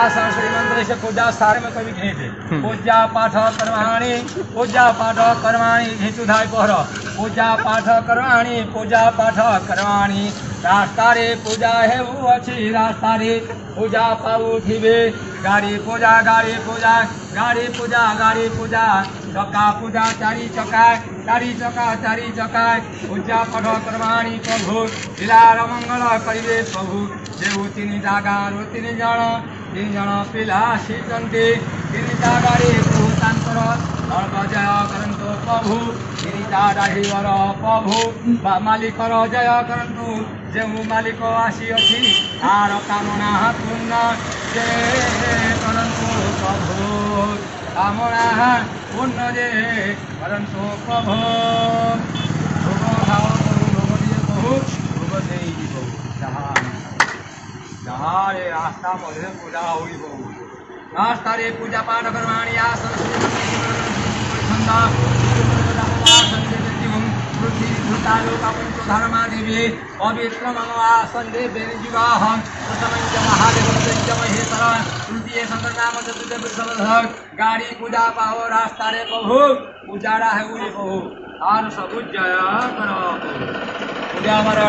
सरस्वती मंत्र से पूजा सारे में कभी घेते पूजा पाठ कर्माणी घिचुधाय पहर पूजा पाठ कर्माणी रास्ता रे पूजा है वो अच्छी रास्ता रे पूजा पाऊ थिबे गाड़ी पूजा चका पूजा चारी चका पूजा पाठ कर्माणी प्रभु लीलार मंगल करिवे प्रभु जेउ तीन जागार तीन जन पिला सीचंती तीन जागारे प्रभु तांकर सर्व जय करंतु प्रभु तीन जागार प्रभु मालिकर जय करंतु जेउ मालिक आसी अछि तार कामना पूर्ण जे करंतु प्रभु कामना पूर्ण जे करंतु प्रभु भोग खाओ भोग दिए प्रभु भोग देई प्रभु जहाँ रे रास्ता मध्य पूजा हुई बहु रास्ता रे पूजा पाठ कर्माणी आसन धर्मा देवी पवित्र मनोआसन देवी जीवाहम प्रथम महादेव महेश्वर तृतीय शंकर नाम चतुर्थ गाड़ी पूजा पाओ रास्ता रे प्रभु उजाड़ा है उड़ी प्रभु और सब जय करो पूजा हमारा